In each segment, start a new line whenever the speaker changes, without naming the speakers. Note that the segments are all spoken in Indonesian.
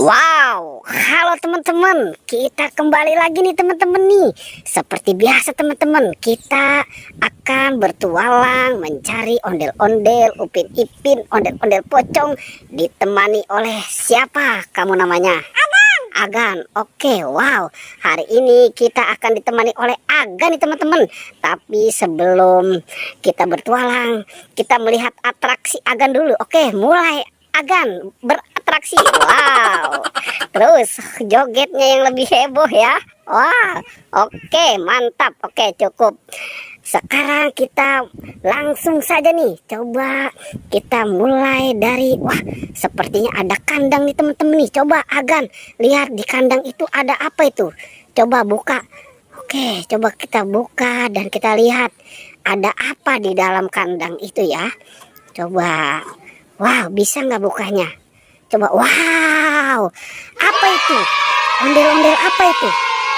Wow, halo teman-teman, kita kembali lagi nih teman-teman nih. Seperti biasa teman-teman, kita akan bertualang mencari ondel-ondel, upin ipin, ondel-ondel pocong. Ditemani oleh siapa kamu namanya? Agan. Oke, wow. Hari ini kita akan ditemani oleh Agan nih teman-teman. Tapi sebelum kita bertualang, kita melihat atraksi Agan dulu. Oke, mulai Agan beratraksi. Wow. Terus jogetnya yang lebih heboh ya. Wah, oke, mantap. Oke, cukup. Sekarang kita langsung saja nih. Coba kita mulai dari, wah, sepertinya ada kandang nih teman-teman nih. Coba Agan lihat di kandang itu ada apa itu. Coba buka. Oke, coba kita buka dan kita lihat ada apa di dalam kandang itu ya. Coba. Wow, bisa nggak bukanya? Coba, wow, apa itu? Ondel-ondel apa itu?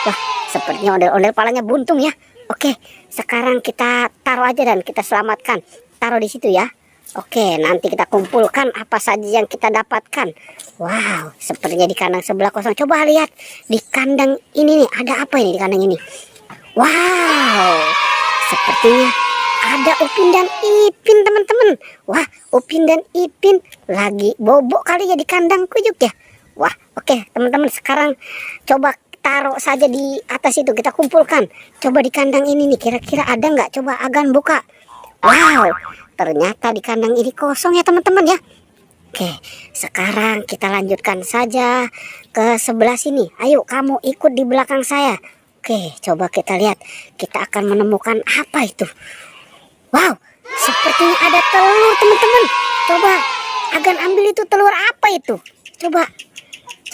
Wah, sepertinya ondel-ondel palanya buntung ya. Oke, sekarang kita taruh aja dan kita selamatkan. Taruh di situ ya. Oke, nanti kita kumpulkan apa saja yang kita dapatkan. Wow, sepertinya di kandang sebelah kosong. Coba lihat di kandang ini nih, ada apa ini di kandang ini? Wow, sepertinya ada Upin dan Ipin teman-teman. Wah, Upin dan Ipin lagi bobok kali ya di kandang kuyuk ya. Wah, oke teman-teman, sekarang coba taruh saja di atas itu, kita kumpulkan. Coba di kandang ini nih, kira-kira ada nggak? Coba Agan buka. Wow, ternyata di kandang ini kosong ya teman-teman ya. Oke, sekarang kita lanjutkan saja ke sebelah sini. Ayo kamu ikut di belakang saya. Oke, coba kita lihat. Kita akan menemukan apa itu. Wow, sepertinya ada telur teman-teman. Coba Agan ambil itu, telur apa itu? Coba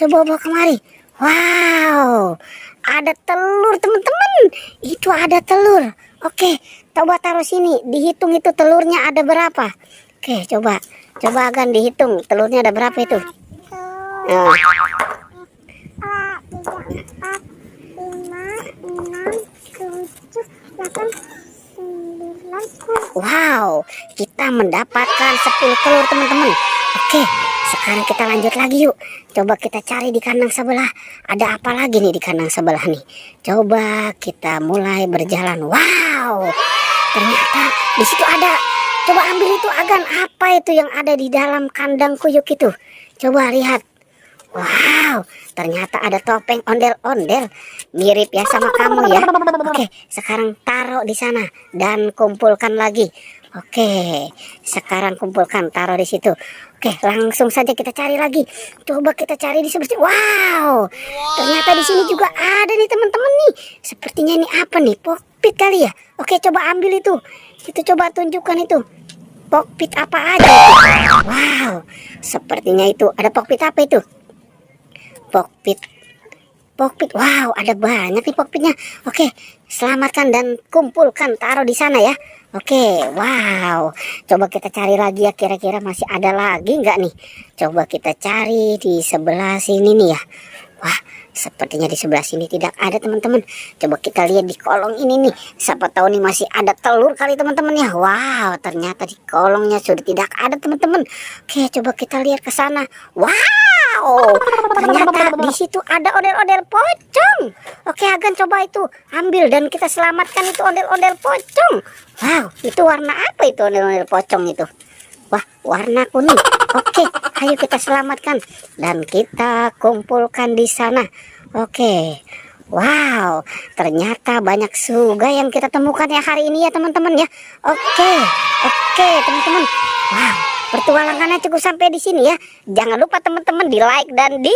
bawa kemari. Wow, ada telur teman-teman. Itu ada telur. Oke, coba taruh sini. Dihitung itu telurnya ada berapa. Oke, coba Agan dihitung telurnya ada berapa itu. Oh. 4, 5, 6, 7, 8, 9. Wow, kita mendapatkan 10 telur teman-teman. Oke, sekarang kita lanjut lagi yuk. Coba kita cari di kandang sebelah. Ada apa lagi nih di kandang sebelah nih? Coba kita mulai berjalan. Wow, ternyata di situ ada. Coba ambil itu Agan. Apa itu yang ada di dalam kandang kuyuk itu? Coba lihat. Wow, ternyata ada topeng ondel-ondel. Mirip ya sama kamu ya. Oke, sekarang taruh di sana dan kumpulkan lagi. Oke, sekarang kumpulkan, taruh di situ. Oke, langsung saja kita cari lagi. Coba kita cari di sebelah sini. Wow, ternyata di sini juga ada nih teman-teman nih. Sepertinya ini apa nih? Pokpit kali ya. Oke, coba ambil itu. Itu coba tunjukkan itu. Pokpit apa aja itu? Wow, sepertinya itu ada pokpit apa itu? Pokpit. Wow, ada banyak nih pokpitnya. Oke, selamatkan dan kumpulkan, taruh di sana ya. Oke, wow. Coba kita cari lagi ya, kira-kira masih ada lagi nggak nih? Coba kita cari di sebelah sini nih ya. Wah, sepertinya di sebelah sini tidak ada teman-teman. Coba kita lihat di kolong ini nih. Siapa tahu nih masih ada telur kali teman-teman ya. Wow, ternyata di kolongnya sudah tidak ada teman-teman. Oke, coba kita lihat ke sana. Wow, ternyata di situ ada ondel-ondel pocong. Oke, Agan coba itu ambil dan kita selamatkan itu ondel-ondel pocong. Wow, itu warna apa itu ondel-ondel pocong itu? Wah, warna kuning. Oke, ayo kita selamatkan dan kita kumpulkan di sana. Oke. Wow, ternyata banyak surga yang kita temukan ya hari ini ya teman-teman ya. Oke, teman-teman. Wow, pertualangannya cukup sampai di sini ya. Jangan lupa teman-teman di like dan di